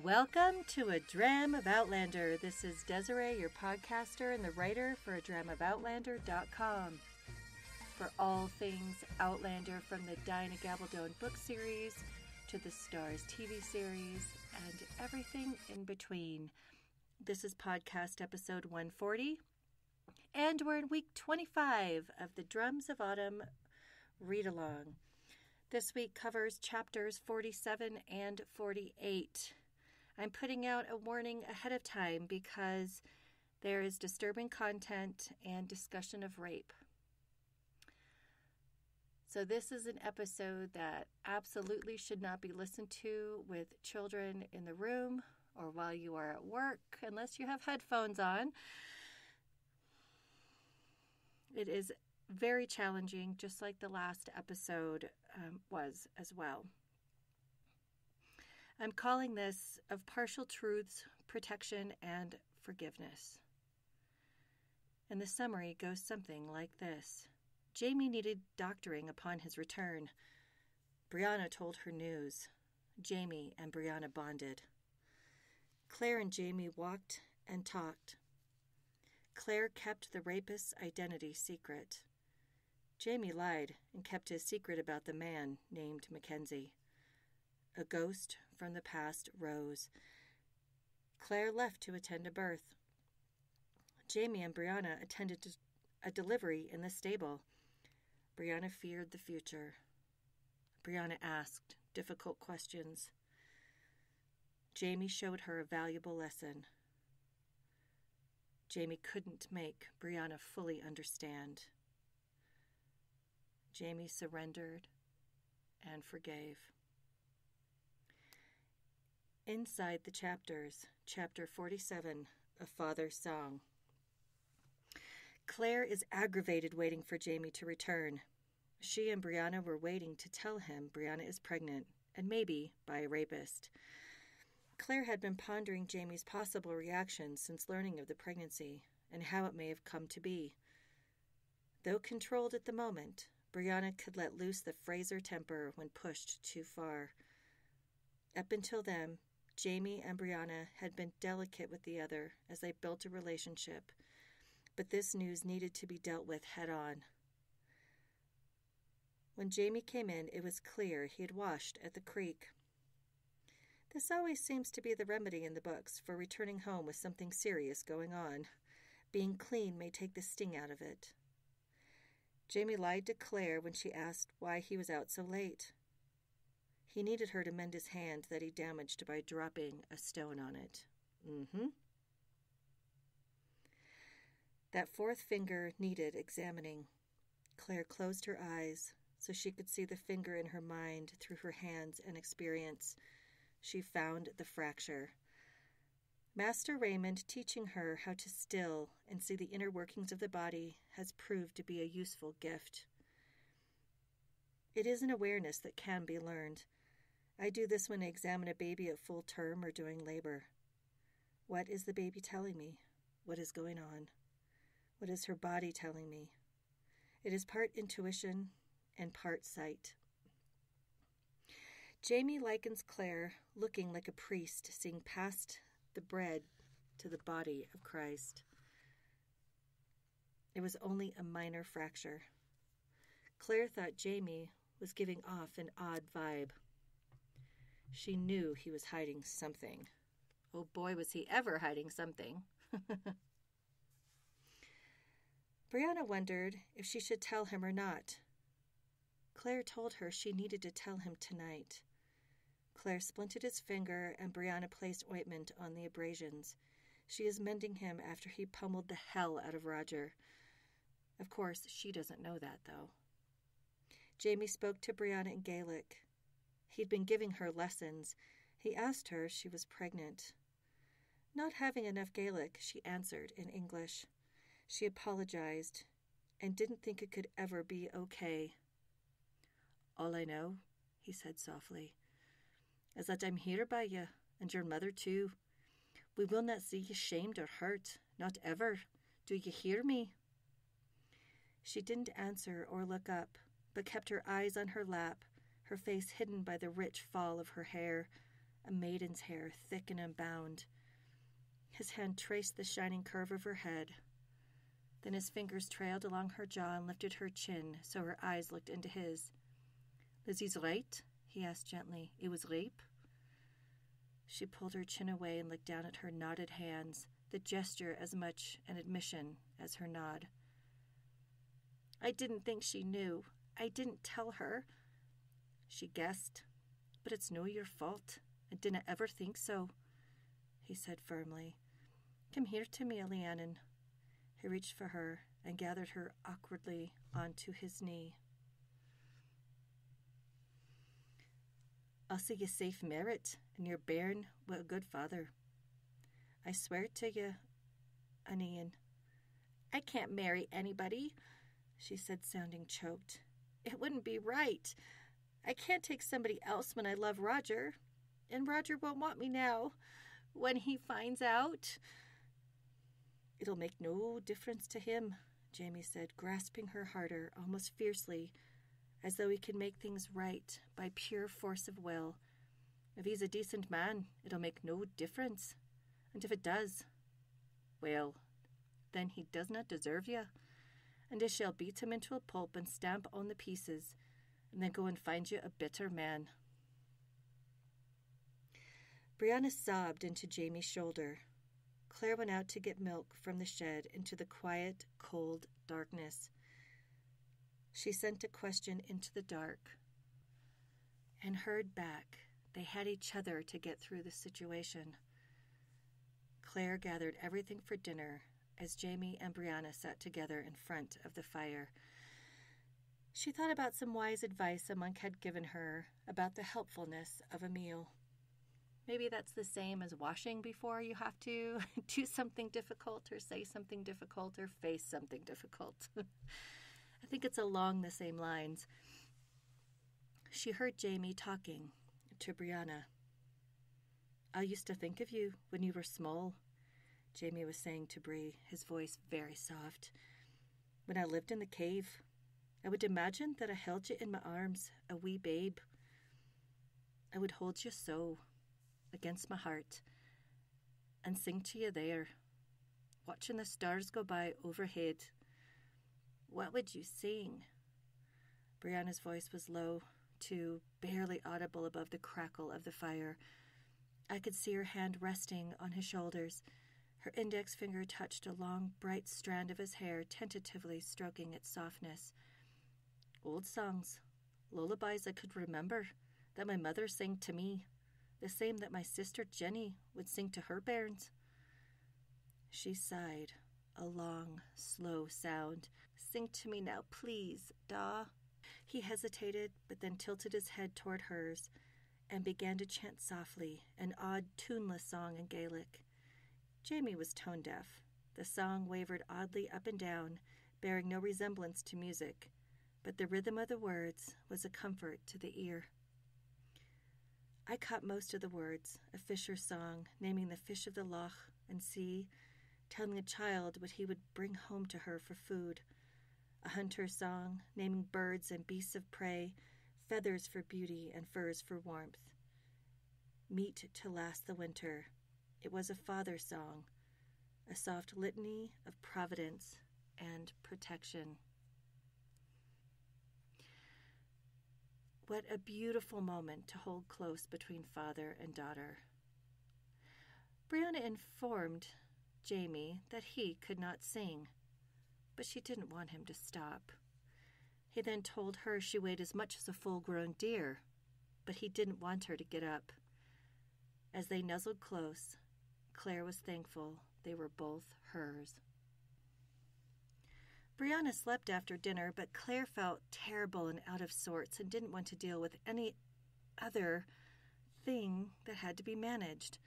Welcome to A Dram of Outlander. This is Desiree, your podcaster and the writer for adramofOutlander.com. For all things Outlander, from the Diana Gabaldon book series to the Stars TV series and everything in between. This is podcast episode 140, and we're in week 25 of the Drums of Autumn read-along. This week covers chapters 47 and 48. I'm putting out a warning ahead of time because there is disturbing content and discussion of rape. So this is an episode that absolutely should not be listened to with children in the room or while you are at work, unless you have headphones on. It is very challenging, just like the last episode was as well. I'm calling this Of Partial Truths, Protection, and Forgiveness. And the summary goes something like this. Jamie needed doctoring upon his return. Brianna told her news. Jamie and Brianna bonded. Claire and Jamie walked and talked. Claire kept the rapist's identity secret. Jamie lied and kept his secret about the man named MacKenzie. A ghost from the past rose. Claire left to attend a birth. Jamie and Brianna attended a delivery in the stable. Brianna feared the future. Brianna asked difficult questions. Jamie showed her a valuable lesson. Jamie couldn't make Brianna fully understand. Jamie surrendered and forgave. Inside the chapters, chapter 47, A Father's Song. Claire is aggravated waiting for Jamie to return. She and Brianna were waiting to tell him Brianna is pregnant, and maybe by a rapist. Claire had been pondering Jamie's possible reaction since learning of the pregnancy, and how it may have come to be. Though controlled at the moment, Brianna could let loose the Fraser temper when pushed too far. Up until then, Jamie and Brianna had been delicate with the other as they built a relationship, but this news needed to be dealt with head-on. When Jamie came in, it was clear he had washed at the creek. This always seems to be the remedy in the books for returning home with something serious going on. Being clean may take the sting out of it. Jamie lied to Claire when she asked why he was out so late. He needed her to mend his hand that he damaged by dropping a stone on it. That fourth finger needed examining. Claire closed her eyes so she could see the finger in her mind through her hands and experience. She found the fracture. Master Raymond teaching her how to still and see the inner workings of the body has proved to be a useful gift. It is an awareness that can be learned. I do this when I examine a baby at full term or during labor. What is the baby telling me? What is going on? What is her body telling me? It is part intuition and part sight. Jamie likens Claire looking like a priest seeing past the bread to the body of Christ. It was only a minor fracture. Claire thought Jamie was giving off an odd vibe. She knew he was hiding something. Oh boy, was he ever hiding something. Brianna wondered if she should tell him or not. Claire told her she needed to tell him tonight. Claire splinted his finger and Brianna placed ointment on the abrasions. She is mending him after he pummeled the hell out of Roger. Of course, she doesn't know that, though. Jamie spoke to Brianna in Gaelic. He'd been giving her lessons. He asked her if she was pregnant. Not having enough Gaelic, she answered in English. She apologized and didn't think it could ever be okay. All I know, he said softly, is that I'm here by you, and your mother too. We will not see you shamed or hurt, not ever. Do you hear me? She didn't answer or look up, but kept her eyes on her lap, her face hidden by the rich fall of her hair, a maiden's hair thick and unbound. His hand traced the shining curve of her head. Then his fingers trailed along her jaw and lifted her chin so her eyes looked into his. "Lizzie's right?" he asked gently. "It was rape?" She pulled her chin away and looked down at her knotted hands, the gesture as much an admission as her nod. "I didn't think she knew. I didn't tell her." "She guessed. But it's no your fault. I didn't ever think so," he said firmly. "Come here to me, Rhiannon." He reached for her and gathered her awkwardly onto his knee. "I'll see you safe merit, and you're bairn wi' a good father. I swear to you, Anian." "I can't marry anybody," she said, sounding choked. "It wouldn't be right. I can't take somebody else when I love Roger. And Roger won't want me now. When he finds out." "It'll make no difference to him," Jamie said, grasping her harder, almost fiercely, as though he could make things right by pure force of will. "If he's a decent man, it'll make no difference. And if it does, well, then he does not deserve you. And I shall beat him into a pulp and stamp on the pieces, and then go and find you a better man." Brianna sobbed into Jamie's shoulder. Claire went out to get milk from the shed into the quiet, cold darkness. She sent a question into the dark and heard back they had each other to get through the situation. Claire gathered everything for dinner as Jamie and Brianna sat together in front of the fire. She thought about some wise advice a monk had given her about the helpfulness of a meal. Maybe that's the same as washing before you have to do something difficult or say something difficult or face something difficult. I think it's along the same lines. She heard Jamie talking to Brianna. "I used to think of you when you were small," Jamie was saying to Brie, his voice very soft. "When I lived in the cave, I would imagine that I held you in my arms, a wee babe. I would hold you so, against my heart, and sing to you there, watching the stars go by overhead. What would you sing?" Brianna's voice was low, too, barely audible above the crackle of the fire. I could see her hand resting on his shoulders. Her index finger touched a long, bright strand of his hair, tentatively stroking its softness. "Old songs, lullabies I could remember, that my mother sang to me, the same that my sister Jenny would sing to her bairns." She sighed, a long, slow sound. "Sing to me now, please, Da." He hesitated, but then tilted his head toward hers and began to chant softly, an odd, tuneless song in Gaelic. Jamie was tone-deaf. The song wavered oddly up and down, bearing no resemblance to music, but the rhythm of the words was a comfort to the ear. I caught most of the words, a fisher's song, naming the fish of the loch and sea, telling a child what he would bring home to her for food. A hunter's song, naming birds and beasts of prey, feathers for beauty and furs for warmth. Meat to last the winter. It was a father's song, a soft litany of providence and protection. What a beautiful moment to hold close between father and daughter. Brianna informed Jamie that he could not sing, but she didn't want him to stop. He then told her she weighed as much as a full-grown deer, but he didn't want her to get up. As they nuzzled close, Claire was thankful they were both hers. Brianna slept after dinner, but Claire felt terrible and out of sorts and didn't want to deal with any other thing that had to be managed.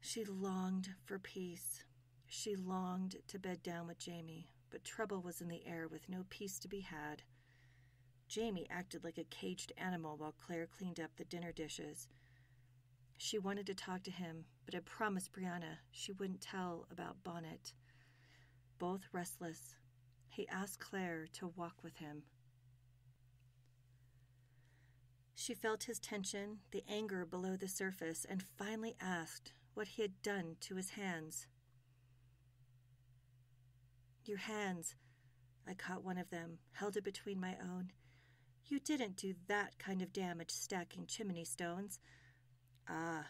She longed for peace. She longed to bed down with Jamie, but trouble was in the air with no peace to be had. Jamie acted like a caged animal while Claire cleaned up the dinner dishes. She wanted to talk to him, but had promised Brianna she wouldn't tell about Bonnet. Both restless, he asked Claire to walk with him. She felt his tension, the anger below the surface, and finally asked what he had done to his hands. Your hands. I caught one of them, held it between my own. You didn't do that kind of damage stacking chimney stones. Ah,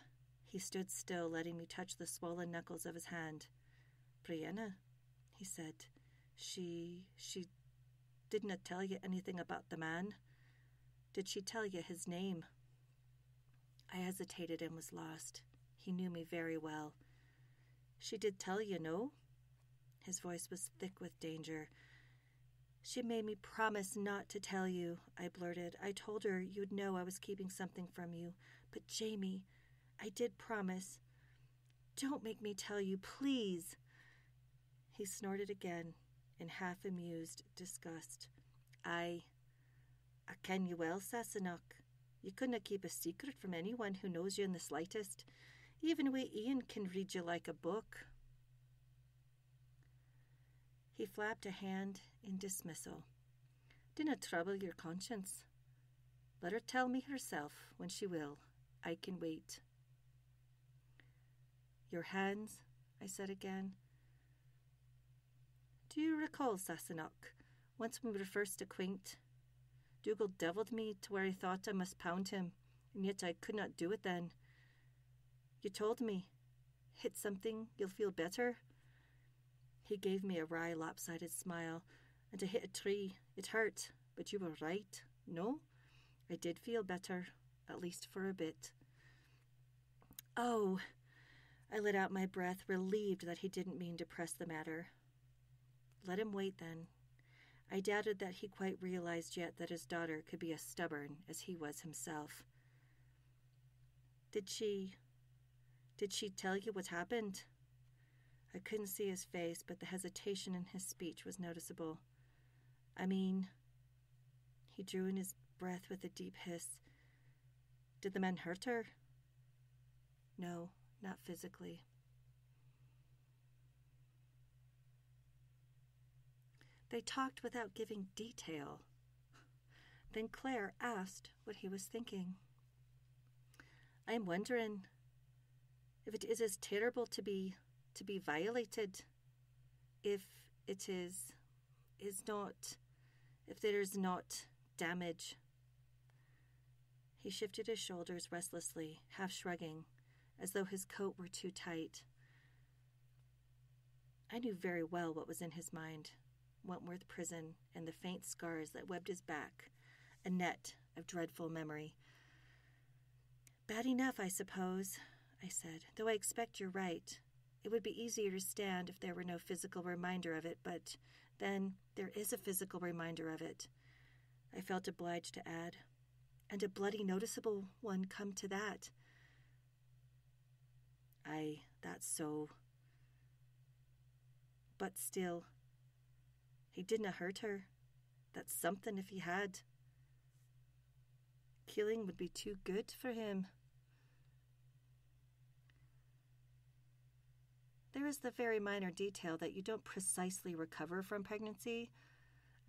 he stood still, letting me touch the swollen knuckles of his hand. Brianna, he said, she didn't tell you anything about the man? Did she tell you his name? I hesitated and was lost. He knew me very well. She did tell you, no? His voice was thick with danger. She made me promise not to tell you, I blurted. I told her you'd know I was keeping something from you. But Jamie, I did promise. Don't make me tell you, please. He snorted again in half-amused disgust. I ken you well, Sassenach. You couldna keep a secret from anyone who knows you in the slightest. Even we Ian can read you like a book. He flapped a hand in dismissal. Dinna trouble your conscience. Let her tell me herself when she will. I can wait. Your hands, I said again. Do you recall, Sassenach, once when we were first acquaint? Dougal devilled me to where I thought I must pound him, and yet I could not do it then. You told me, hit something, you'll feel better. He gave me a wry, lopsided smile, and to hit a tree, it hurt, but you were right, no? I did feel better, at least for a bit. Oh, I let out my breath, relieved that he didn't mean to press the matter. Let him wait, then. I doubted that he quite realized yet that his daughter could be as stubborn as he was himself. Did she tell you what happened? I couldn't see his face, but the hesitation in his speech was noticeable. I mean, he drew in his breath with a deep hiss. Did the men hurt her? No, not physically. They talked without giving detail. Then Claire asked what he was thinking. I'm wondering if it is as terrible to be violated, if it is not, if there is not damage. He shifted his shoulders restlessly, half shrugging, as though his coat were too tight. I knew very well what was in his mind. Wentworth Prison and the faint scars that webbed his back, a net of dreadful memory. Bad enough, I suppose, I said, though I expect you're right. It would be easier to stand if there were no physical reminder of it, but then there is a physical reminder of it. I felt obliged to add, and a bloody noticeable one come to that. Aye, that's so. But still, he didna hurt her. That's something if he had. Killing would be too good for him. There is the very minor detail that you don't precisely recover from pregnancy,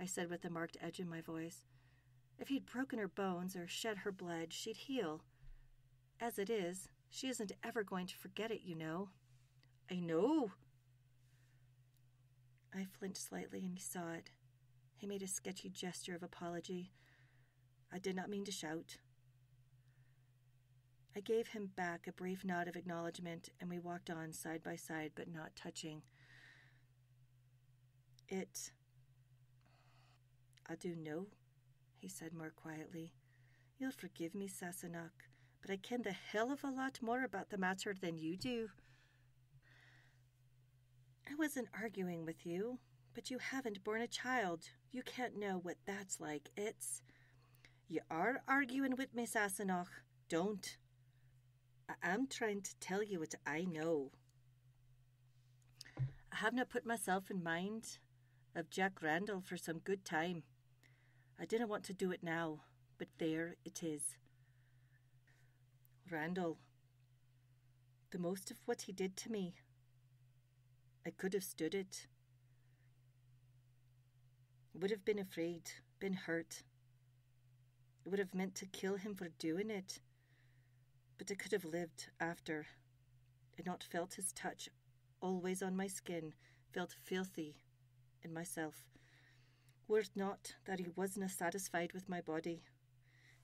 I said with a marked edge in my voice. If he'd broken her bones or shed her blood, she'd heal. As it is, she isn't ever going to forget it, you know. I know. I flinched slightly and he saw it. He made a sketchy gesture of apology. I did not mean to shout. I gave him back a brief nod of acknowledgement, and we walked on side by side, but not touching. I do know, he said more quietly. You'll forgive me, Sassenach, but I ken the hell of a lot more about the matter than you do. I wasn't arguing with you, but you haven't borne a child. You can't know what that's like. You are arguing with me, Sassenach. Don't. I am trying to tell you what I know. I have not put myself in mind of Jack Randall for some good time. I didn't want to do it now, but there it is. Randall, the most of what he did to me, I could have stood it. Would have been afraid, been hurt. It would have meant to kill him for doing it. But I could have lived after, and not felt his touch always on my skin, felt filthy in myself. Were it not that he wasna satisfied with my body.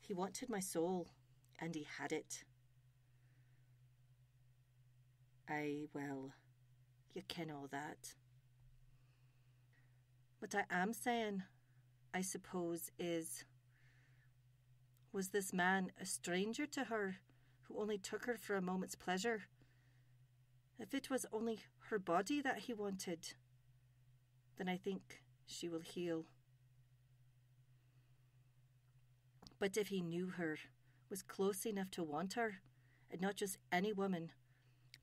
He wanted my soul, and he had it. Aye, well, you ken all that. What I am saying, I suppose, is, was this man a stranger to her, who only took her for a moment's pleasure? If it was only her body that he wanted, then I think she will heal. But if he knew her, was close enough to want her, and not just any woman,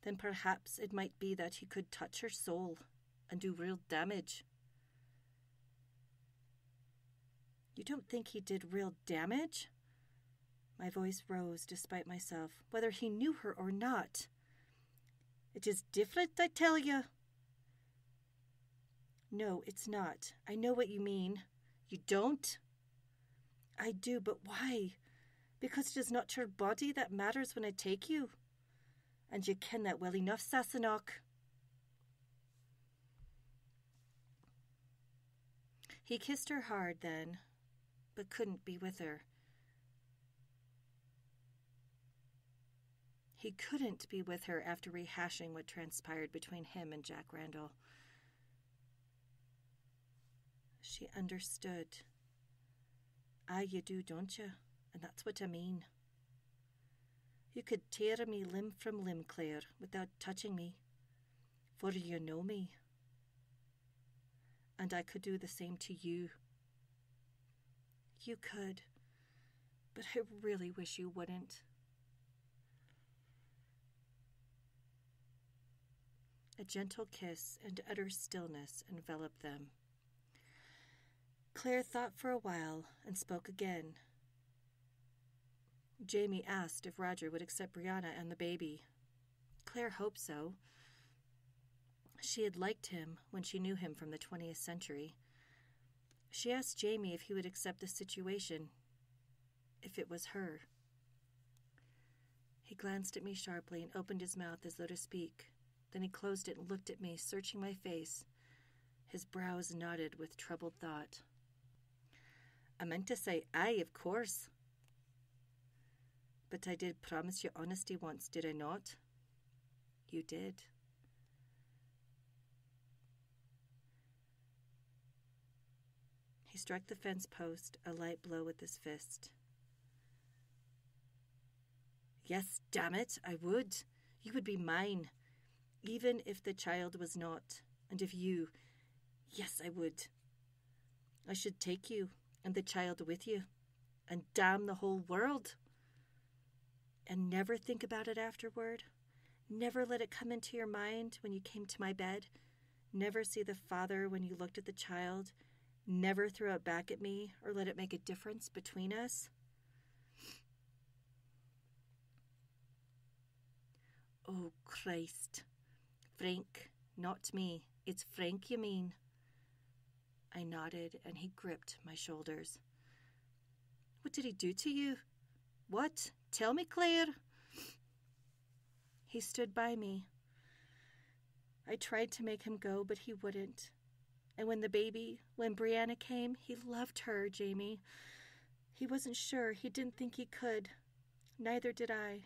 then perhaps it might be that he could touch her soul and do real damage. You don't think he did real damage? My voice rose despite myself, whether he knew her or not. It is different, I tell you. No, it's not. I know what you mean. You don't? I do, but why? Because it is not your body that matters when I take you. And you ken that well enough, Sassenach. He kissed her hard then, but couldn't be with her. He couldn't be with her after rehashing what transpired between him and Jack Randall. She understood. Aye, you do, don't you? And that's what I mean. You could tear me limb from limb, Claire, without touching me, for you know me. And I could do the same to you. You could, but I really wish you wouldn't. A gentle kiss and utter stillness enveloped them. Claire thought for a while and spoke again. Jamie asked if Roger would accept Brianna and the baby. Claire hoped so. She had liked him when she knew him from the 20th century. She asked Jamie if he would accept the situation, if it was her. He glanced at me sharply and opened his mouth as though to speak. Then he closed it and looked at me, searching my face. His brows knotted with troubled thought. I meant to say aye, of course. But I did promise you honesty once, did I not? You did. He struck the fence post, a light blow with his fist. Yes, damn it, I would. You would be mine, even if the child was not. And if you, yes, I would. I should take you and the child with you, and damn the whole world. And never think about it afterward. Never let it come into your mind when you came to my bed. Never see the father when you looked at the child. Never throw it back at me or let it make a difference between us. Oh, Christ. Frank, not me. It's Frank you mean. I nodded, and he gripped my shoulders. What did he do to you? What? Tell me, Claire. He stood by me. I tried to make him go, but he wouldn't. And when Brianna came, he loved her, Jamie. He wasn't sure. He didn't think he could. Neither did I.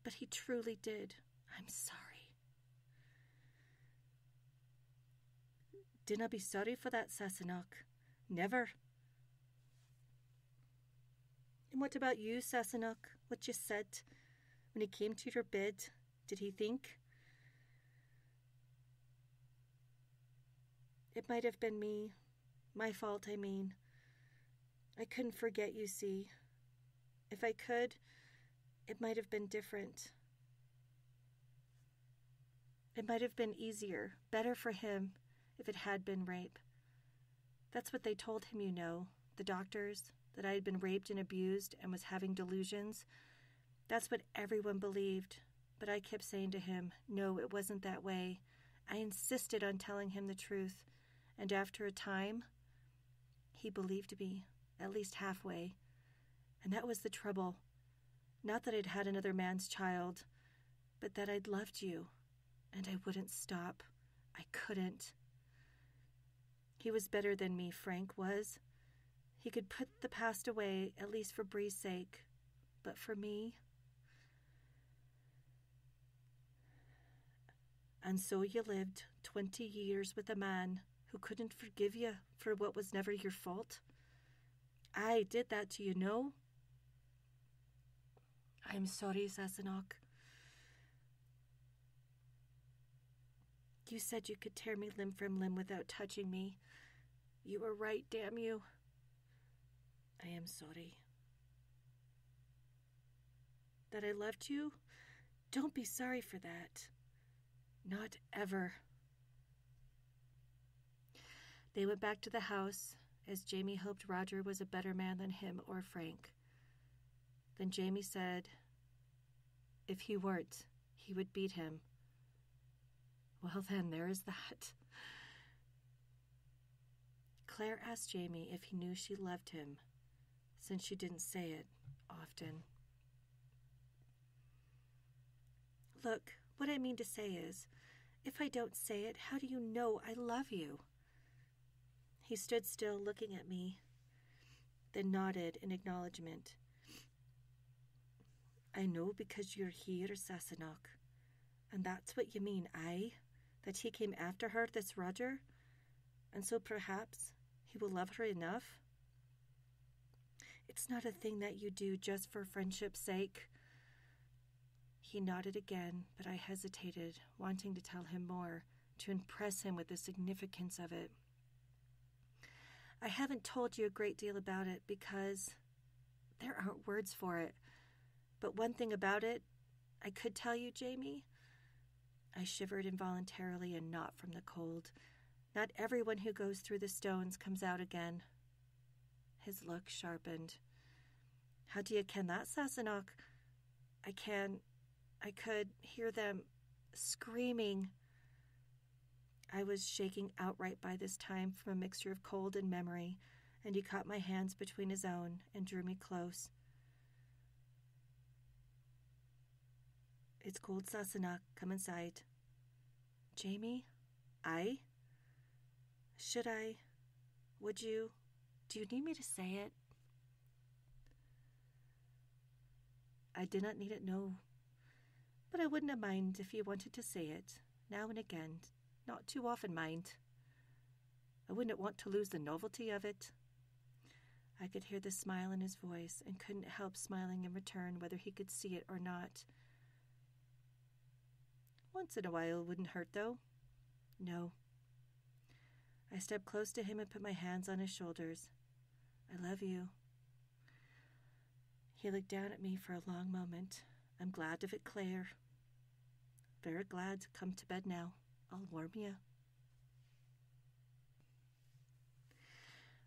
But he truly did. I'm sorry. Dinna be sorry for that, Sassenach. Never. And what about you, Sassenach? What you said when he came to your bed? Did he think? It might have been me. My fault, I mean. I couldn't forget, you see. If I could, it might have been different. It might have been easier, better for him, if it had been rape. That's what they told him, you know, the doctors, that I had been raped and abused and was having delusions. That's what everyone believed. But I kept saying to him, no, it wasn't that way. I insisted on telling him the truth. And after a time, he believed me, at least halfway. And that was the trouble. Not that I'd had another man's child, but that I'd loved you, and I wouldn't stop. I couldn't. He was better than me, Frank was. He could put the past away, at least for Bree's sake. But for me... And so you lived 20 years with a man who couldn't forgive you for what was never your fault. I did that to you, no? I'm sorry, Sassenach. You said you could tear me limb from limb without touching me. You were right, damn you. I am sorry. That I loved you? Don't be sorry for that. Not ever. They went back to the house, as Jamie hoped Roger was a better man than him or Frank. Then Jamie said, if he weren't, he would beat him. Well then, there is that. Claire asked Jamie if he knew she loved him, since she didn't say it often. Look, what I mean to say is, if I don't say it, how do you know I love you? He stood still, looking at me, then nodded in acknowledgement. I know because you're here, Sassenach. And that's what you mean, aye? That he came after her, this Roger? And so perhaps he will love her enough? It's not a thing that you do just for friendship's sake. He nodded again, but I hesitated, wanting to tell him more, to impress him with the significance of it. I haven't told you a great deal about it because there aren't words for it. But one thing about it, I could tell you, Jamie. I shivered involuntarily and not from the cold. Not everyone who goes through the stones comes out again. His look sharpened. How do you ken that, Sassenach? I could hear them screaming. I was shaking outright by this time from a mixture of cold and memory, and he caught my hands between his own and drew me close. It's cold, Sassenach. Come inside. Jamie? I? Should I? Would you? Do you need me to say it? I did not need it, no. But I wouldn't have mind if you wanted to say it, now and again. Not too often, mind. I wouldn't want to lose the novelty of it. I could hear the smile in his voice and couldn't help smiling in return, whether he could see it or not. Once in a while wouldn't hurt, though. No. I stepped close to him and put my hands on his shoulders. I love you. He looked down at me for a long moment. I'm glad of it, Claire. Very glad. Come to bed now. I'll warm you.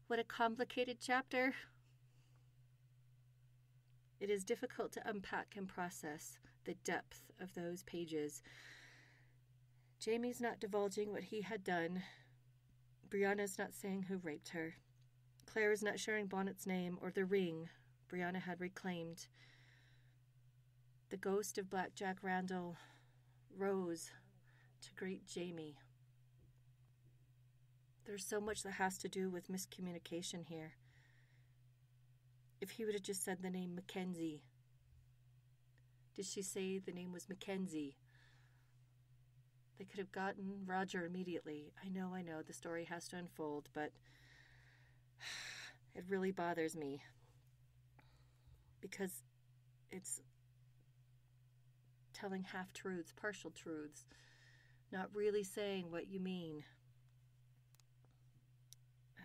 What a complicated chapter. It is difficult to unpack and process the depth of those pages. Jamie's not divulging what he had done. Brianna's not saying who raped her. Claire is not sharing Bonnet's name or the ring Brianna had reclaimed. The ghost of Black Jack Randall rose to greet Jamie. There's so much that has to do with miscommunication here. If he would have just said the name MacKenzie. Did she say the name was MacKenzie? They could have gotten Roger immediately. I know, the story has to unfold, but it really bothers me. Because it's telling half-truths, partial truths, not really saying what you mean.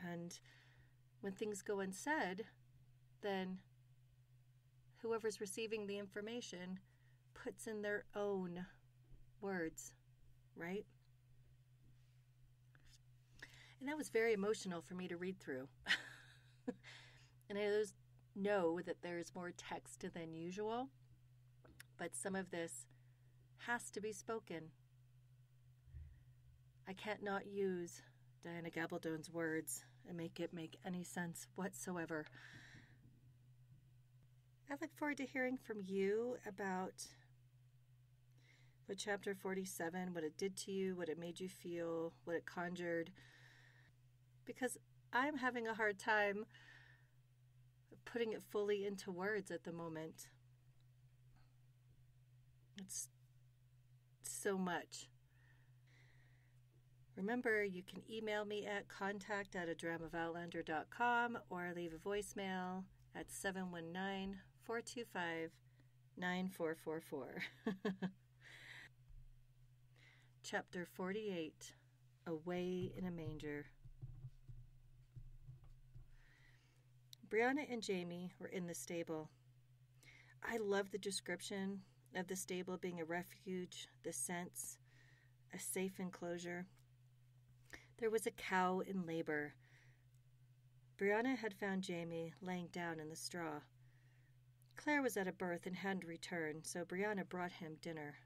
And when things go unsaid, then whoever's receiving the information puts in their own words, right? And that was very emotional for me to read through. And I know that there's more text than usual, but some of this has to be spoken. I can't not use Diana Gabaldon's words and make it make any sense whatsoever. I look forward to hearing from you about what chapter 47, what it did to you, what it made you feel, what it conjured, because I'm having a hard time putting it fully into words at the moment. It's so much. Remember, you can email me at contact@adramavoutlander.com or leave a voicemail at 719-425-9444. Chapter 48, Away in a Manger. Brianna and Jamie were in the stable. I love the description of the stable being a refuge, the sense, a safe enclosure. There was a cow in labor. Brianna had found Jamie laying down in the straw. Claire was at a birth and hadn't returned, so Brianna brought him dinner.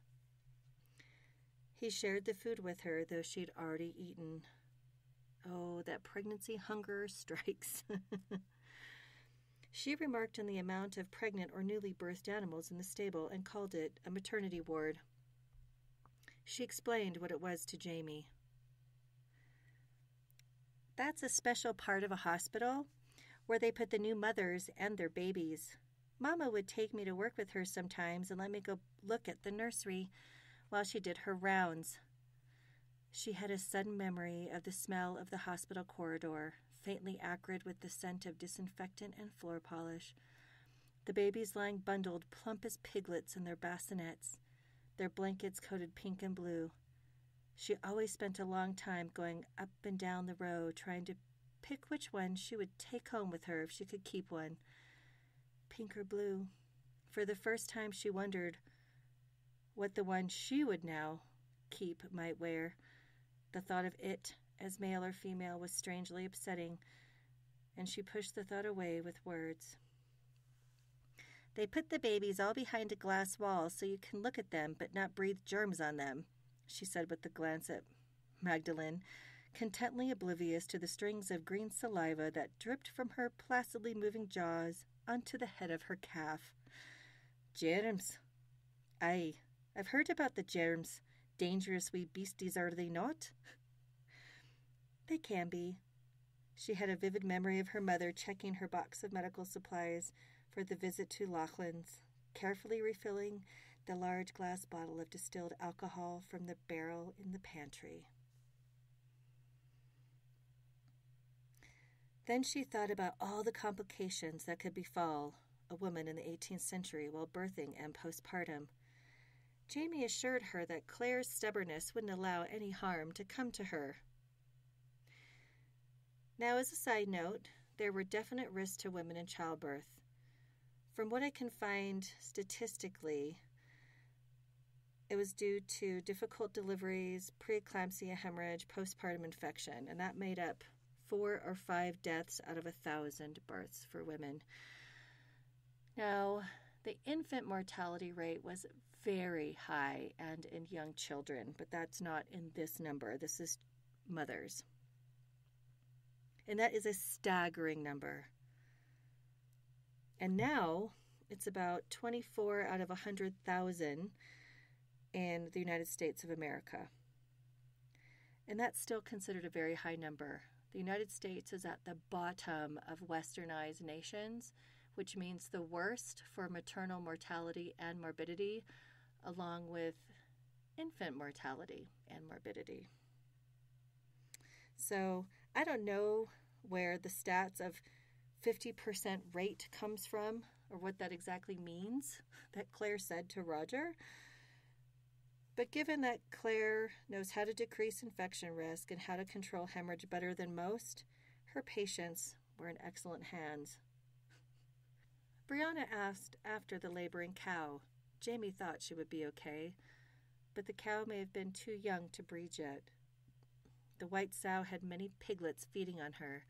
He shared the food with her, though she'd already eaten. Oh, that pregnancy hunger strikes. She remarked on the amount of pregnant or newly birthed animals in the stable and called it a maternity ward. She explained what it was to Jamie. That's a special part of a hospital where they put the new mothers and their babies. Mama would take me to work with her sometimes and let me go look at the nursery while she did her rounds. She had a sudden memory of the smell of the hospital corridor, faintly acrid with the scent of disinfectant and floor polish. The babies lying bundled plump as piglets in their bassinets, their blankets coated pink and blue. She always spent a long time going up and down the row trying to pick which one she would take home with her if she could keep one. Pink or blue. For the first time she wondered what the one she would now keep might wear. The thought of it, as male or female, was strangely upsetting, and she pushed the thought away with words. They put the babies all behind a glass wall so you can look at them but not breathe germs on them, she said with a glance at Magdalene, contently oblivious to the strings of green saliva that dripped from her placidly moving jaws onto the head of her calf. Germs. Aye, I've heard about the germs. Dangerous wee beasties, are they not? They can be. She had a vivid memory of her mother checking her box of medical supplies for the visit to Loughlin's, carefully refilling the large glass bottle of distilled alcohol from the barrel in the pantry. Then she thought about all the complications that could befall a woman in the 18th century while birthing and postpartum. Jamie assured her that Claire's stubbornness wouldn't allow any harm to come to her. Now, as a side note, there were definite risks to women in childbirth. From what I can find statistically, it was due to difficult deliveries, preeclampsia, hemorrhage, postpartum infection, and that made up 4 or 5 deaths out of 1,000 births for women. Now, the infant mortality rate was very high and in young children, but that's not in this number. This is mothers. And that is a staggering number. And now it's about 24 out of 100,000 in the United States of America. And that's still considered a very high number. The United States is at the bottom of westernized nations, which means the worst for maternal mortality and morbidity, along with infant mortality and morbidity. So I don't know where the stats of 50% rate comes from or what that exactly means that Claire said to Roger. But given that Claire knows how to decrease infection risk and how to control hemorrhage better than most, her patients were in excellent hands. Brianna asked after the laboring cow. Jamie thought she would be okay, but the cow may have been too young to breed yet. The white sow had many piglets feeding on her.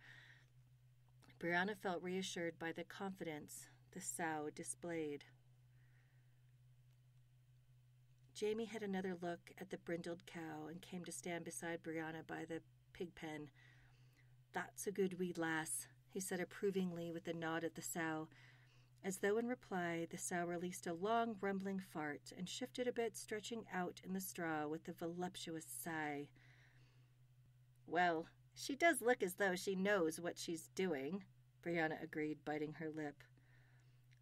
Brianna felt reassured by the confidence the sow displayed. Jamie had another look at the brindled cow and came to stand beside Brianna by the pig pen. "That's a good wee lass," he said approvingly with a nod at the sow. As though in reply, the sow released a long, rumbling fart and shifted a bit, stretching out in the straw with a voluptuous sigh. "Well, she does look as though she knows what she's doing," Brianna agreed, biting her lip.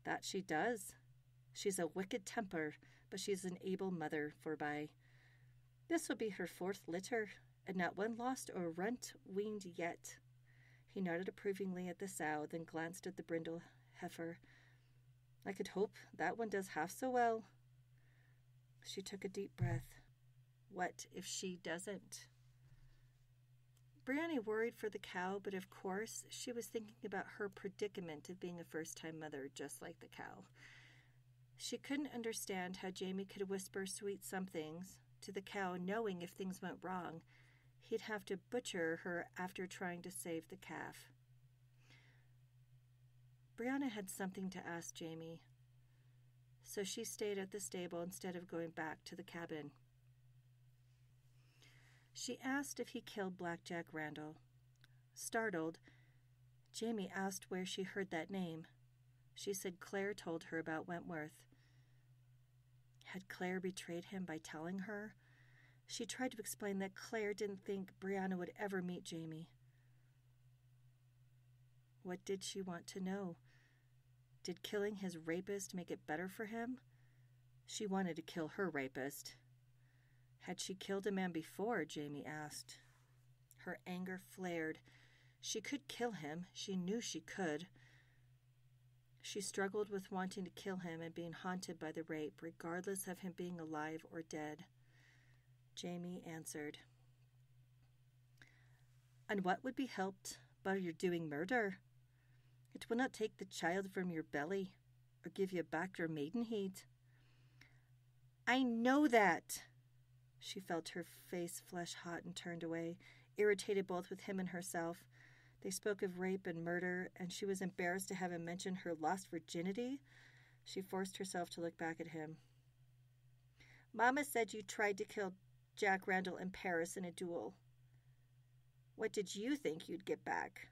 "That she does. She's a wicked temper, but she's an able mother, forby. This will be her 4th litter, and not one lost or runt weaned yet." He nodded approvingly at the sow, then glanced at the brindle heifer. "I could hope that one does half so well." She took a deep breath. What if she doesn't? Brianna worried for the cow, but of course she was thinking about her predicament of being a first-time mother, just like the cow. She couldn't understand how Jamie could whisper sweet somethings to the cow, knowing if things went wrong, he'd have to butcher her after trying to save the calf. Brianna had something to ask Jamie, so she stayed at the stable instead of going back to the cabin. She asked if he killed Blackjack Randall. Startled, Jamie asked where she heard that name. She said Claire told her about Wentworth. Had Claire betrayed him by telling her? She tried to explain that Claire didn't think Brianna would ever meet Jamie. What did she want to know? Did killing his rapist make it better for him? She wanted to kill her rapist. Had she killed a man before, Jamie asked. Her anger flared. She could kill him. She knew she could. She struggled with wanting to kill him and being haunted by the rape, regardless of him being alive or dead. Jamie answered, "And what would be helped by your doing murder? It will not take the child from your belly, or give you back your maidenhead." "I know that." She felt her face flush hot and turned away, irritated both with him and herself. They spoke of rape and murder, and she was embarrassed to have him mention her lost virginity. She forced herself to look back at him. "Mama said you tried to kill Jack Randall in Paris in a duel. What did you think you'd get back?"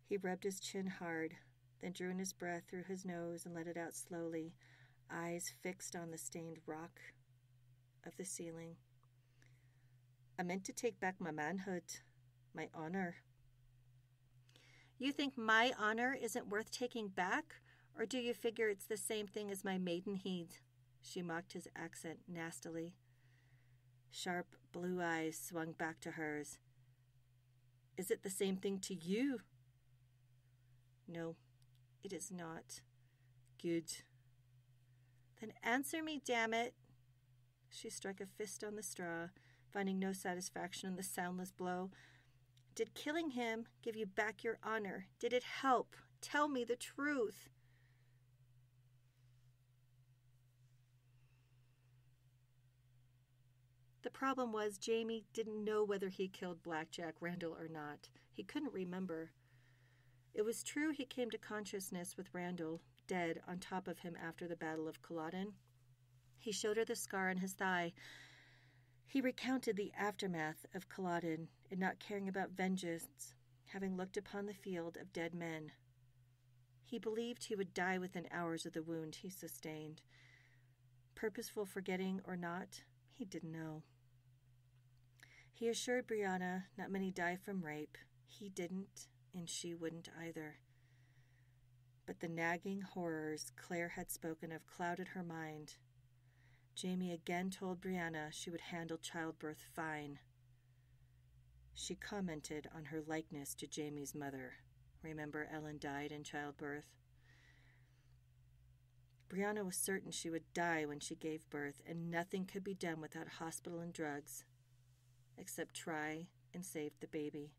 He rubbed his chin hard, then drew in his breath through his nose and let it out slowly, eyes fixed on the stained rock of the ceiling. "I meant to take back my manhood, my honor." "You think my honor isn't worth taking back, or do you figure it's the same thing as my maidenhead?" She mocked his accent nastily. Sharp blue eyes swung back to hers. "Is it the same thing to you?" "No, it is not." "Good." "Then answer me, damn it." She struck a fist on the straw, finding no satisfaction in the soundless blow. "Did killing him give you back your honor? Did it help? Tell me the truth." The problem was Jamie didn't know whether he killed Blackjack Randall or not. He couldn't remember. It was true he came to consciousness with Randall, dead, on top of him after the Battle of Culloden. He showed her the scar on his thigh. He recounted the aftermath of Culloden and not caring about vengeance, having looked upon the field of dead men. He believed he would die within hours of the wound he sustained. Purposeful forgetting or not, he didn't know. He assured Brianna not many die from rape. He didn't, and she wouldn't either. But the nagging horrors Claire had spoken of clouded her mind. Jamie again told Brianna she would handle childbirth fine. She commented on her likeness to Jamie's mother. Remember, Ellen died in childbirth. Brianna was certain she would die when she gave birth, and nothing could be done without hospital and drugs, except try and save the baby.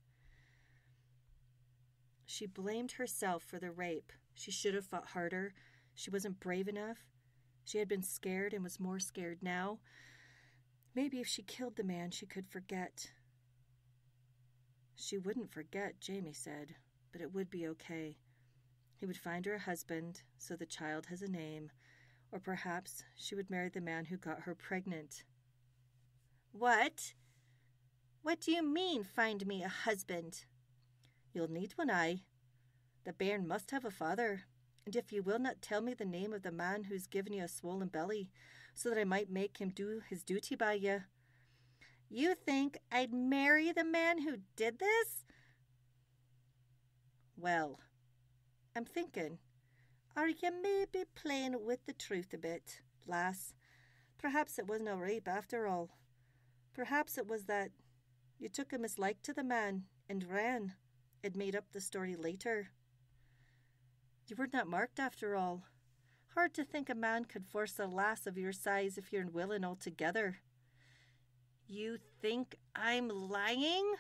She blamed herself for the rape. She should have fought harder. She wasn't brave enough. She had been scared and was more scared now. Maybe if she killed the man, she could forget. She wouldn't forget, Jamie said, but it would be okay. He would find her a husband, so the child has a name, or perhaps she would marry the man who got her pregnant. "What? What do you mean, find me a husband?" "You'll need one, aye. The bairn must have a father. And if you will not tell me the name of the man who's given you a swollen belly, so that I might make him do his duty by you. You think I'd marry the man who did this? Well, I'm thinking, are you maybe playing with the truth a bit, lass? Perhaps it wasn't a rape after all. Perhaps it was that you took a mislike to the man and ran and made up the story later. You were not marked after all. Hard to think a man could force a lass of your size if you're unwilling altogether. You think I'm lying?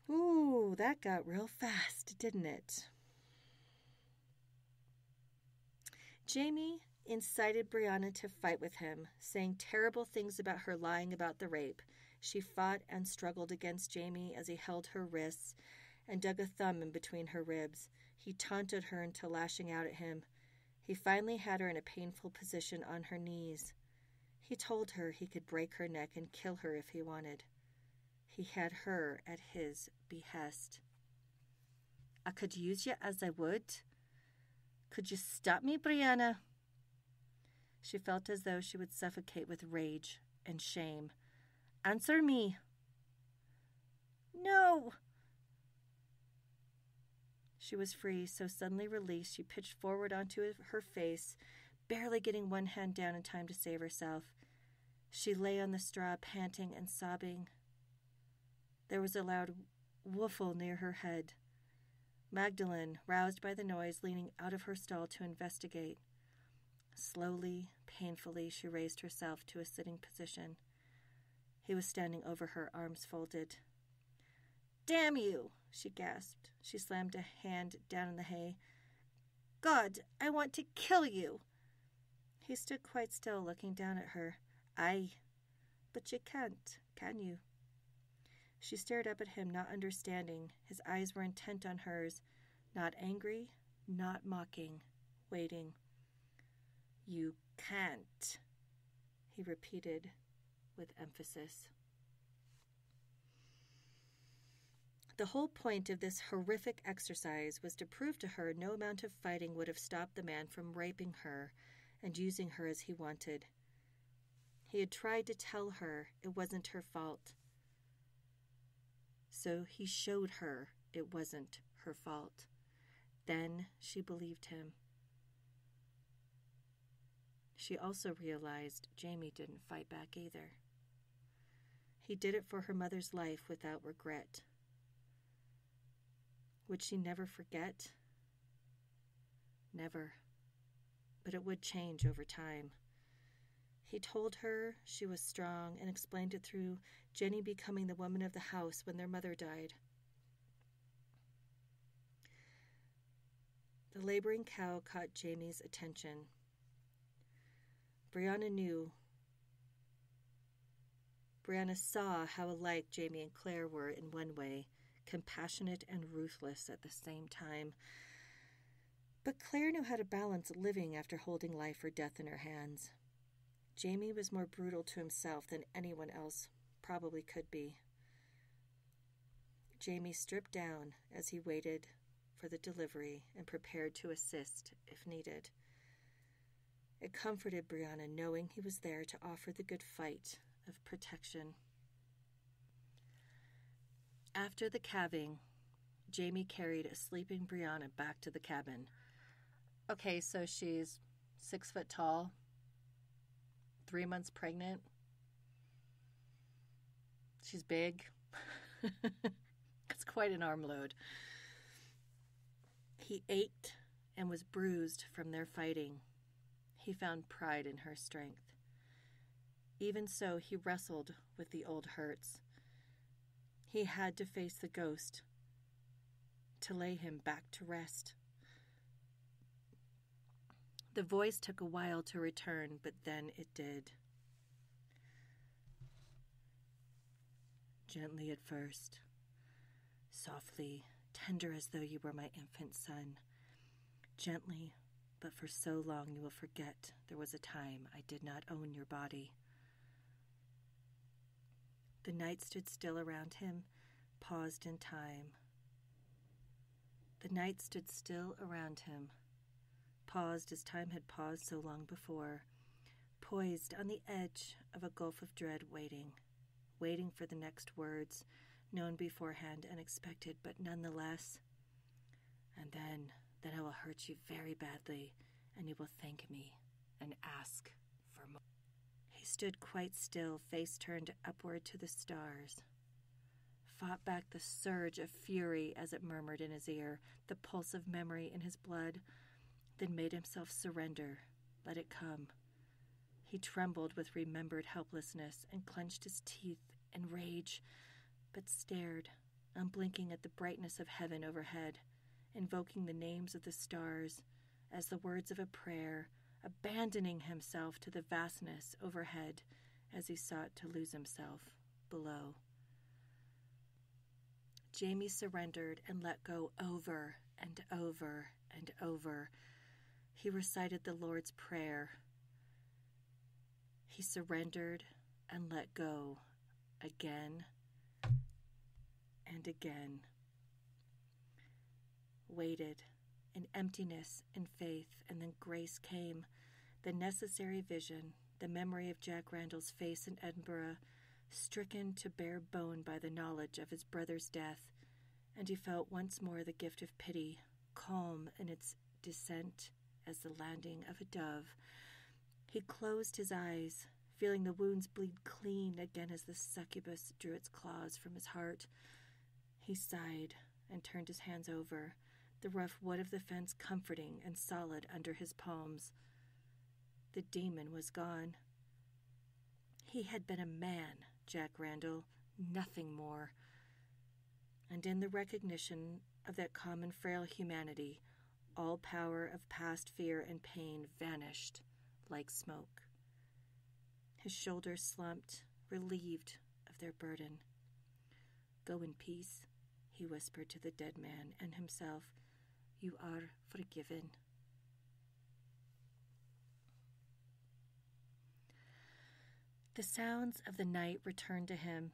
Ooh, that got real fast, didn't it? Jamie incited Brianna to fight with him, saying terrible things about her lying about the rape. She fought and struggled against Jamie as he held her wrists and dug a thumb in between her ribs. He taunted her into lashing out at him. He finally had her in a painful position on her knees. He told her he could break her neck and kill her if he wanted. He had her at his behest. I could use you as I would. Could you stop me, Brianna? She felt as though she would suffocate with rage and shame. Answer me. No. She was free, so suddenly released, she pitched forward onto her face, barely getting one hand down in time to save herself. She lay on the straw, panting and sobbing. There was a loud woofle near her head. Magdalene, roused by the noise, leaning out of her stall to investigate. Slowly, painfully, she raised herself to a sitting position. He was standing over her, arms folded. Damn you, she gasped. She slammed a hand down in the hay. God, I want to kill you. He stood quite still, looking down at her. Aye, but you can't, can you? She stared up at him, not understanding. His eyes were intent on hers, not angry, not mocking, waiting. You can't, he repeated with emphasis. The whole point of this horrific exercise was to prove to her no amount of fighting would have stopped the man from raping her and using her as he wanted. He had tried to tell her it wasn't her fault. So he showed her it wasn't her fault. Then she believed him. She also realized Jamie didn't fight back either. He did it for her mother's life without regret. Would she never forget? Never. But it would change over time. He told her she was strong and explained it through Jenny becoming the woman of the house when their mother died. The laboring cow caught Jamie's attention. Brianna saw how alike Jamie and Claire were in one way, compassionate and ruthless at the same time. But Claire knew how to balance living after holding life or death in her hands. Jamie was more brutal to himself than anyone else probably could be. Jamie stripped down as he waited for the delivery and prepared to assist if needed. It comforted Brianna knowing he was there to offer the good fight of protection. After the calving, Jamie carried a sleeping Brianna back to the cabin. Okay, so she's 6 foot tall, 3 months pregnant. She's big. It's quite an arm load. He ached and was bruised from their fighting. He found pride in her strength. Even so, he wrestled with the old hurts. He had to face the ghost to lay him back to rest. The voice took a while to return, but then it did. Gently at first, softly, tender as though you were my infant son. Gently, but for so long you will forget there was a time I did not own your body. The night stood still around him, paused in time. The night stood still around him, paused as time had paused so long before, poised on the edge of a gulf of dread, waiting for the next words, known beforehand and expected, but nonetheless. And then I will hurt you very badly, and you will thank me and ask for more. He stood quite still, face turned upward to the stars, fought back the surge of fury as it murmured in his ear, the pulse of memory in his blood, then made himself surrender, let it come. He trembled with remembered helplessness and clenched his teeth in rage, but stared, unblinking at the brightness of heaven overhead, invoking the names of the stars as the words of a prayer, abandoning himself to the vastness overhead as he sought to lose himself below. Jamie surrendered and let go over and over and over. He recited the Lord's Prayer. He surrendered and let go again and again. Waited in emptiness and faith, and then grace came, the necessary vision, the memory of Jack Randall's face in Edinburgh, stricken to bare bone by the knowledge of his brother's death, and he felt once more the gift of pity, calm in its descent as the landing of a dove. He closed his eyes, feeling the wounds bleed clean again as the succubus drew its claws from his heart. He sighed and turned his hands over, the rough wood of the fence comforting and solid under his palms. The demon was gone. He had been a man, Jack Randall, nothing more. And in the recognition of that common frail humanity, all power of past fear and pain vanished like smoke. His shoulders slumped, relieved of their burden. "Go in peace," he whispered to the dead man and himself. "You are forgiven." The sounds of the night returned to him.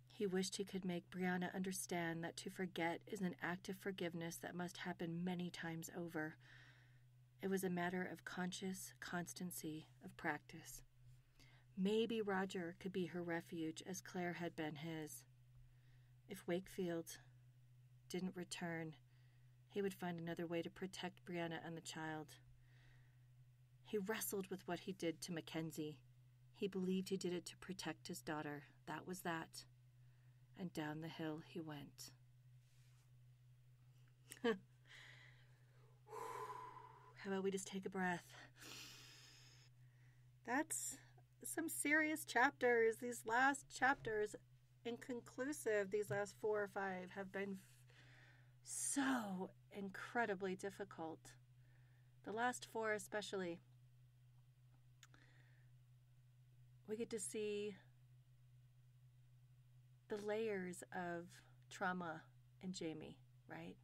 He wished he could make Brianna understand that to forget is an act of forgiveness that must happen many times over. It was a matter of conscious constancy, of practice. Maybe Roger could be her refuge as Claire had been his. If Wakefield didn't return, he would find another way to protect Brianna and the child. He wrestled with what he did to MacKenzie. He believed he did it to protect his daughter. That was that. And down the hill he went. How about we just take a breath? That's some serious chapters. These last chapters, inconclusive, these last 4 or 5 have been so incredibly difficult. The last 4 especially. We get to see the layers of trauma in Jamie, right?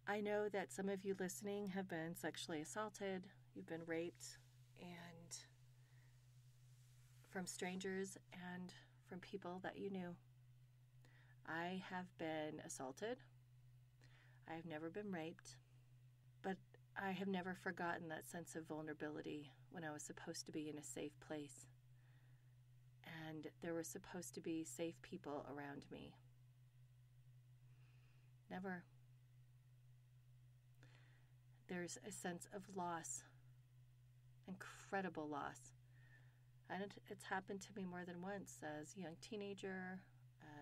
I know that some of you listening have been sexually assaulted, you've been raped, and from strangers and from people that you knew. I have been assaulted. I have never been raped, but I have never forgotten that sense of vulnerability when I was supposed to be in a safe place. And there were supposed to be safe people around me. Never. There's a sense of loss, incredible loss. And it's happened to me more than once as a young teenager,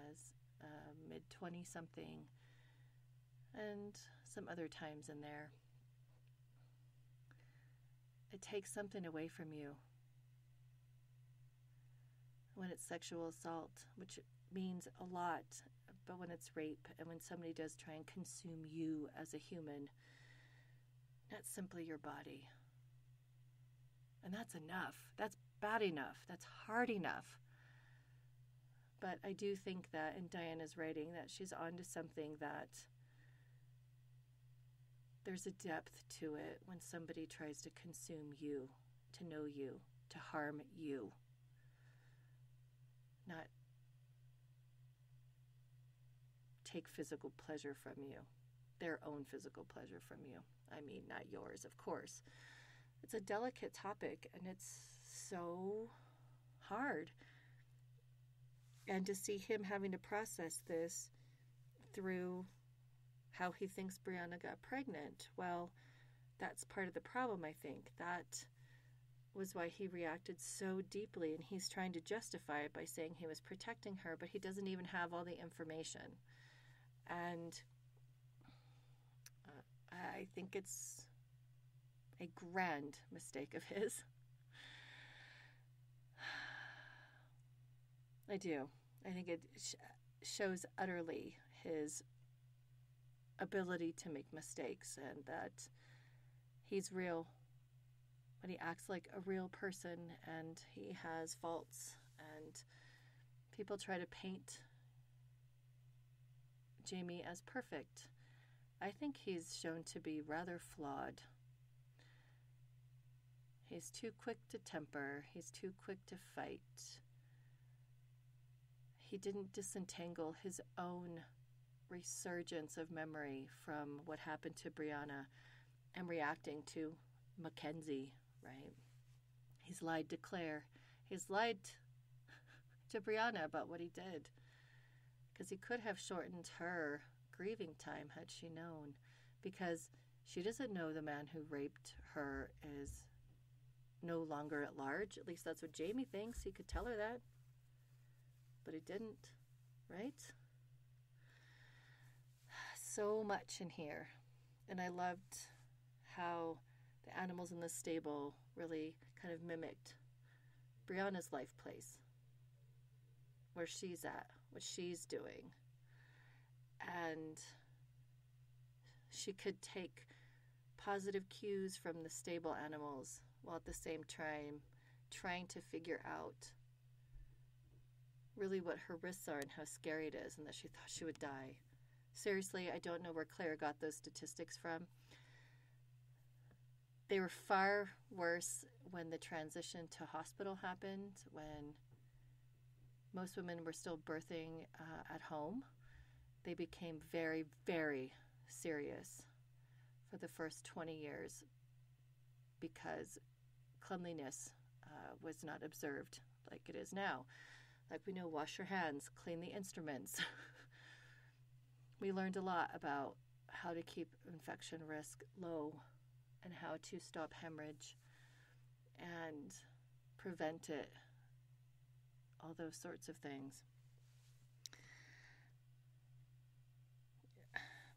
as a mid-20-something, and some other times in there. It takes something away from you when it's sexual assault, which means a lot, but when it's rape and when somebody does try and consume you as a human, not simply your body. And that's enough. That's bad enough. That's hard enough. But I do think that in Diana's writing that she's onto something, that there's a depth to it when somebody tries to consume you, to know you, to harm you. Not take physical pleasure from you, their own physical pleasure from you. I mean, not yours, of course. It's a delicate topic, and it's so hard. And to see him having to process this through how he thinks Brianna got pregnant, well, that's part of the problem, I think. That was why he reacted so deeply, and he's trying to justify it by saying he was protecting her, but he doesn't even have all the information. And I think it's a grand mistake of his. I do. I think it shows utterly his ability to make mistakes, and that he's real, but he acts like a real person, and he has faults, and people try to paint Jamie as perfect. I think he's shown to be rather flawed. He's too quick to temper. He's too quick to fight. He didn't disentangle his own resurgence of memory from what happened to Brianna and reacting to MacKenzie, right? He's lied to Claire. He's lied to Brianna about what he did, because he could have shortened her grieving time had she known, because she doesn't know the man who raped her is no longer at large. At least that's what Jamie thinks. He could tell her that, but he didn't, right? So much in here. And I loved how the animals in the stable really kind of mimicked Brianna's life place, where she's at, what she's doing. And she could take positive cues from the stable animals while at the same time trying to figure out really what her risks are and how scary it is, and that she thought she would die. Seriously, I don't know where Claire got those statistics from. They were far worse when the transition to hospital happened, when most women were still birthing at home. They became very, very serious for the first 20 years because cleanliness was not observed like it is now. Like we know, wash your hands, clean the instruments. We learned a lot about how to keep infection risk low and how to stop hemorrhage and prevent it, all those sorts of things.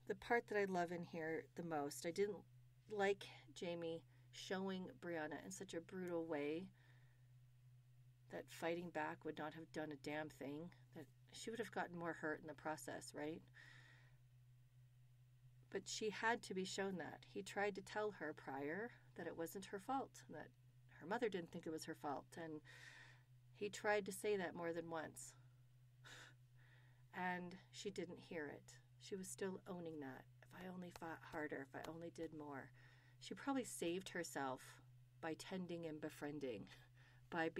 The part that I love in here the most, I didn't like Jamie showing Brianna in such a brutal way that fighting back would not have done a damn thing, that she would have gotten more hurt in the process, right? But she had to be shown that. He tried to tell her prior that it wasn't her fault, that her mother didn't think it was her fault, and he tried to say that more than once. And she didn't hear it. She was still owning that. If I only fought harder, if I only did more. She probably saved herself by tending and befriending, by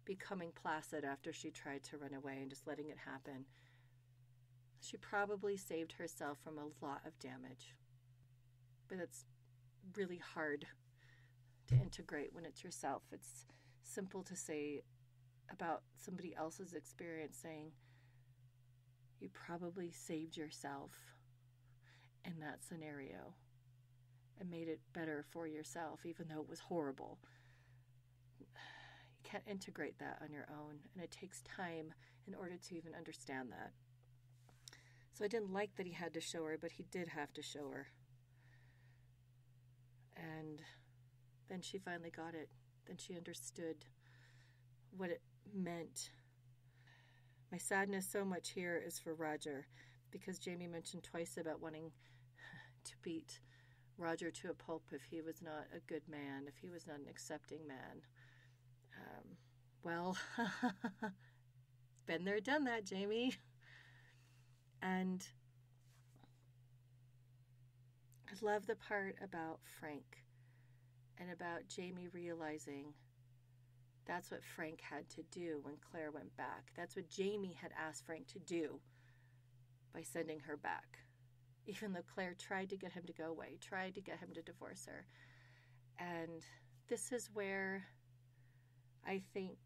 becoming placid after she tried to run away and just letting it happen. She probably saved herself from a lot of damage. But it's really hard to integrate when it's yourself. It's simple to say about somebody else's experience, saying, you probably saved yourself in that scenario and made it better for yourself, even though it was horrible. You can't integrate that on your own, and it takes time in order to even understand that. So I didn't like that he had to show her, but he did have to show her. And then she finally got it. Then she understood what it meant. My sadness so much here is for Roger, because Jamie mentioned twice about wanting to beat Roger to a pulp if he was not a good man, if he was not an accepting man. Well, been there, done that, Jamie. And I love the part about Frank and about Jamie realizing that's what Frank had to do when Claire went back. That's what Jamie had asked Frank to do by sending her back, even though Claire tried to get him to go away, tried to get him to divorce her. And this is where I think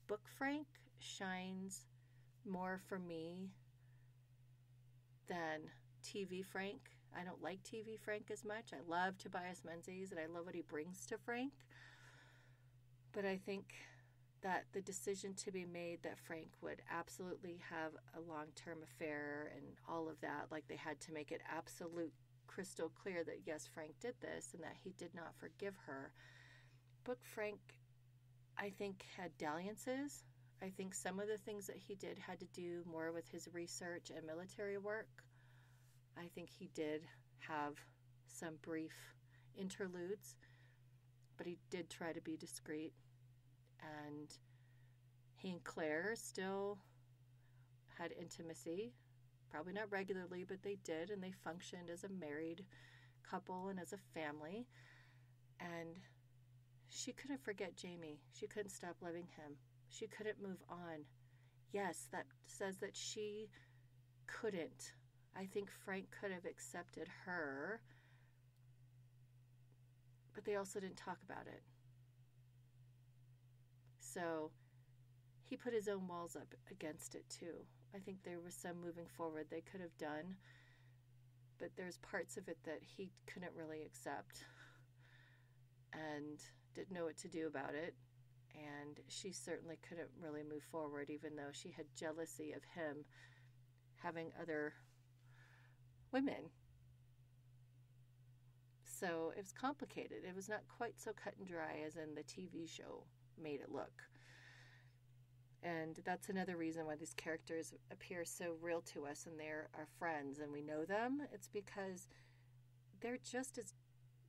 Book Frank shines more for me than TV Frank. I don't like TV Frank as much. I love Tobias Menzies, and I love what he brings to Frank. But I think that the decision to be made that Frank would absolutely have a long-term affair and all of that, like they had to make it absolute crystal clear that yes, Frank did this and that he did not forgive her. Book Frank, I think, had dalliances. I think some of the things that he did had to do more with his research and military work. I think he did have some brief interludes, but he did try to be discreet. And he and Claire still had intimacy, probably not regularly, but they did, and they functioned as a married couple and as a family. And she couldn't forget Jamie. She couldn't stop loving him. She couldn't move on. Yes, that says that she couldn't. I think Frank could have accepted her, but they also didn't talk about it. So he put his own walls up against it too. I think there was some moving forward they could have done, but there's parts of it that he couldn't really accept and didn't know what to do about it. And she certainly couldn't really move forward, even though she had jealousy of him having other women. So it was complicated. It was not quite so cut and dry as in the TV show made it look. And that's another reason why these characters appear so real to us and they're our friends and we know them. It's because they're just as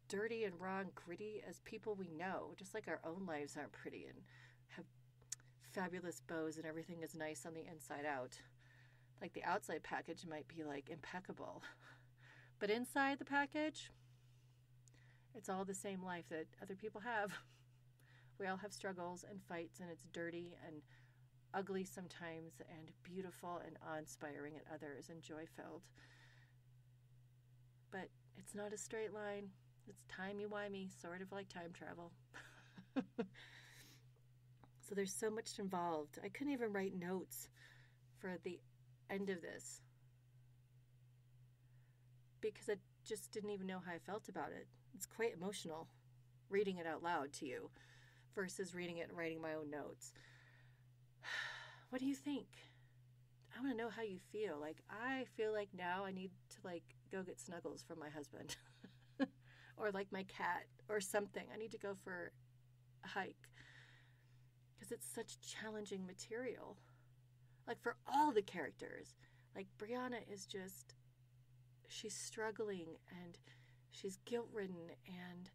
dirty and raw and gritty as people we know, just like our own lives aren't pretty and have fabulous bows and everything is nice on the inside out. Like the outside package might be like impeccable, but inside the package, it's all the same life that other people have. We all have struggles and fights, and it's dirty and ugly sometimes and beautiful and awe-inspiring at others and joy-filled. But it's not a straight line. It's timey-wimey, sort of like time travel. So there's so much involved. I couldn't even write notes for the end of this because I just didn't even know how I felt about it. It's quite emotional reading it out loud to you versus reading it and writing my own notes. What do you think? I want to know how you feel. Like, I feel like now I need to go get snuggles from my husband or like my cat or something. I need to go for a hike because it's such challenging material. Like for all the characters, like Brianna is just, she's struggling and she's guilt-ridden and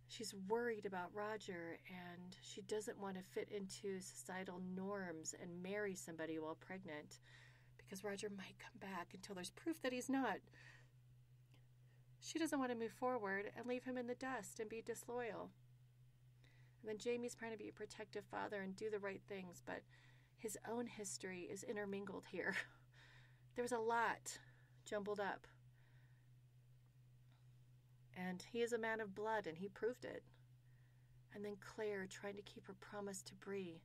she's worried about Roger and she doesn't want to fit into societal norms and marry somebody while pregnant because Roger might come back until there's proof that he's not. She doesn't want to move forward and leave him in the dust and be disloyal. And then Jamie's trying to be a protective father and do the right things, but his own history is intermingled here. There's a lot jumbled up. And he is a man of blood, and he proved it. And then Claire trying to keep her promise to Bree.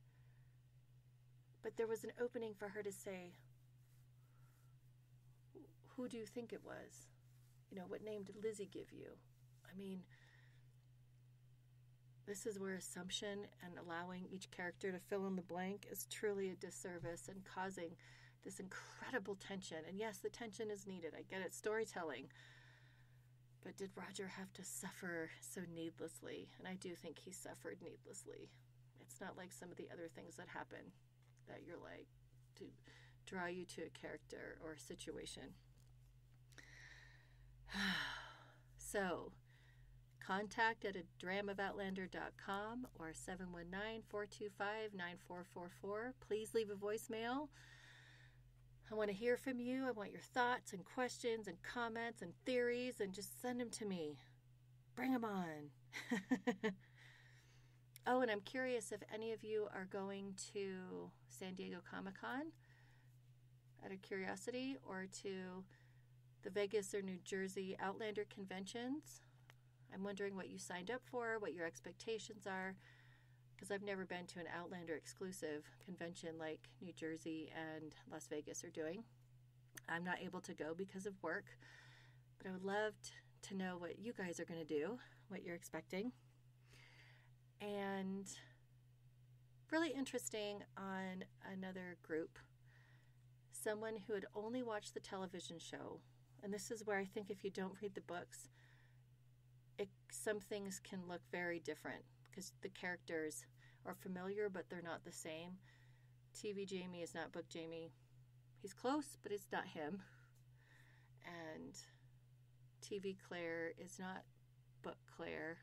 But there was an opening for her to say, who do you think it was? You know, what name did Lizzie give you? I mean, this is where assumption and allowing each character to fill in the blank is truly a disservice and causing this incredible tension. And yes, the tension is needed. I get it, storytelling. But did Roger have to suffer so needlessly? And I do think he suffered needlessly. It's not like some of the other things that happen that you're like to draw you to a character or a situation. So, contact at adramaofoutlander.com or 719-425-9444. Please leave a voicemail. I want to hear from you. I want your thoughts and questions and comments and theories, and just send them to me. Bring them on. Oh, and I'm curious if any of you are going to San Diego Comic-Con. out of curiosity, or to the Vegas or New Jersey Outlander conventions. I'm wondering what you signed up for, what your expectations are, because I've never been to an Outlander exclusive convention like New Jersey and Las Vegas are doing. I'm not able to go because of work, but I would love to know what you guys are going to do, what you're expecting. And really interesting on another group, someone who had only watched the television show. And this is where I think if you don't read the books, some things can look very different because the characters are familiar, but they're not the same. TV Jamie is not book Jamie. He's close, but it's not him. And TV Claire is not book Claire.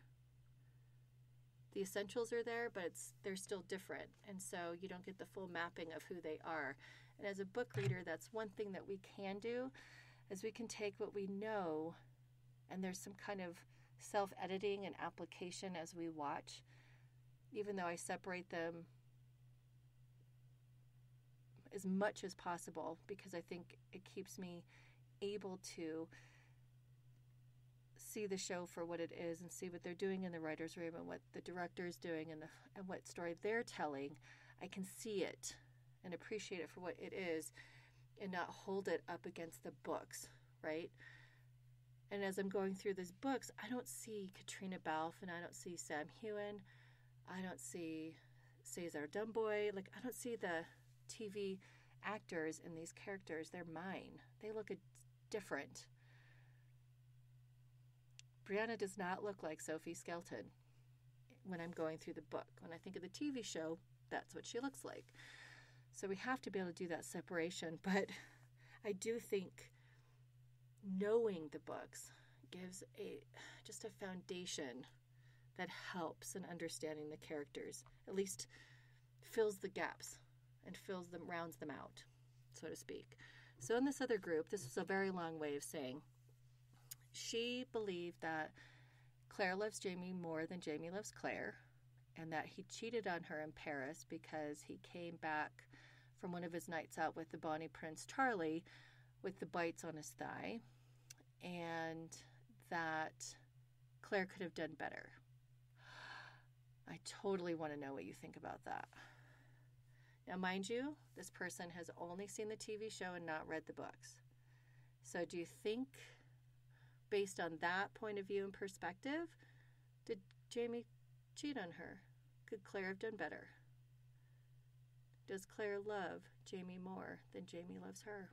The essentials are there, but they're still different. And so you don't get the full mapping of who they are. And as a book reader, that's one thing that we can do, is we can take what we know, and there's some kind of self-editing and application as we watch, even though I separate them as much as possible, because I think it keeps me able to see the show for what it is and see what they're doing in the writer's room and what the director is doing and what story they're telling. I can see it and appreciate it for what it is and not hold it up against the books, right? And as I'm going through these books, I don't see Katrina Balfe and I don't see Sam Heughan. I don't see Cesar Dumboy. Like, I don't see the TV actors in these characters. They're mine. They look different. Brianna does not look like Sophie Skelton when I'm going through the book. When I think of the TV show, that's what she looks like. So we have to be able to do that separation. But I do think knowing the books gives just a foundation that helps in understanding the characters, at least fills the gaps and rounds them out, so to speak. So in this other group, this is a very long way of saying, she believed that Claire loves Jamie more than Jamie loves Claire, and that he cheated on her in Paris because he came back from one of his nights out with the Bonnie Prince Charlie with the bites on his thigh, and that Claire could have done better. I totally want to know what you think about that. Now, mind you, this person has only seen the TV show and not read the books. So do you think, based on that point of view and perspective, did Jamie cheat on her? Could Claire have done better? Does Claire love Jamie more than Jamie loves her?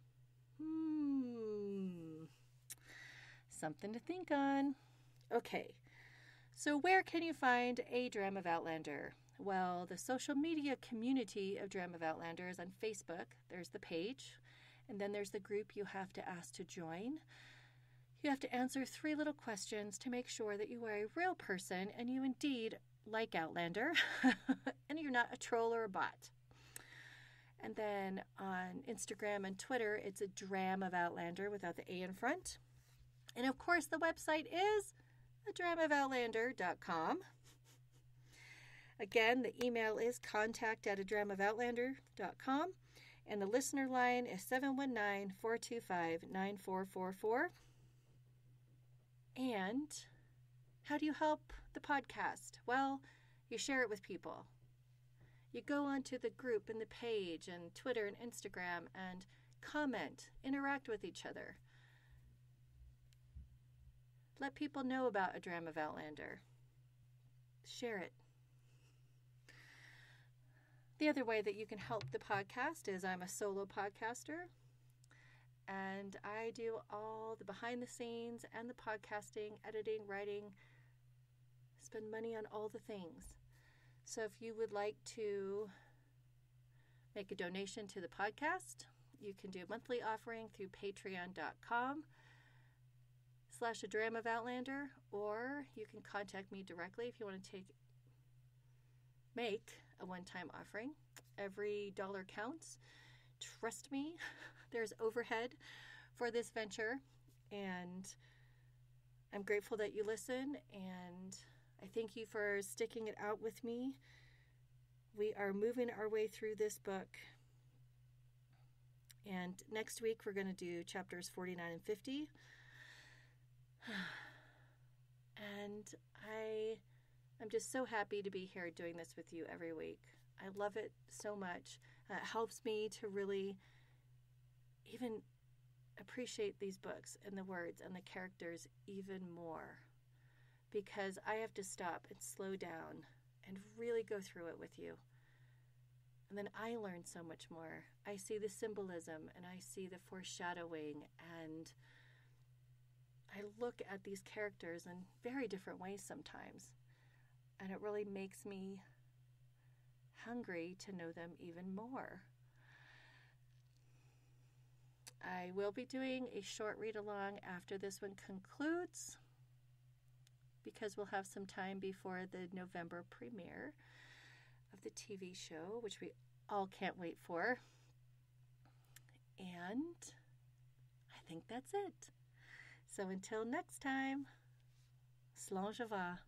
Something to think on. Okay, so where can you find a Dram of Outlander? Well, the social media community of Dram of Outlander is on Facebook. There's the page, and then there's the group you have to ask to join. You have to answer 3 little questions to make sure that you are a real person and you indeed like Outlander and you're not a troll or a bot. And then on Instagram and Twitter, it's a Dram of Outlander without the A in front. And of course, the website is adramofoutlander.com. Again, the email is contact@adramofoutlander.com. And the listener line is 719-425-9444. And how do you help the podcast? Well, you share it with people. You go onto the group and the page and Twitter and Instagram and comment, interact with each other. Let people know about A Dram of Outlander. Share it. The other way that you can help the podcast is I'm a solo podcaster, and I do all the behind the scenes and the podcasting, editing, writing, spend money on all the things. So if you would like to make a donation to the podcast, you can do a monthly offering through patreon.com/adramofoutlander, or you can contact me directly if you want to make a one-time offering. Every dollar counts. Trust me, there's overhead for this venture, and I'm grateful that you listen, and I thank you for sticking it out with me. We are moving our way through this book, And next week we're going to do chapters 49 and 50. And I'm just so happy to be here doing this with you every week. I love it so much. It helps me to really even appreciate these books and the words and the characters even more, because I have to stop and slow down and really go through it with you. And then I learn so much more. I see the symbolism and I see the foreshadowing, and I look at these characters in very different ways sometimes. And it really makes me hungry to know them even more. I will be doing a short read-along after this one concludes, because we'll have some time before the November premiere of the TV show, which we all can't wait for. And I think that's it. So until next time, slán je va.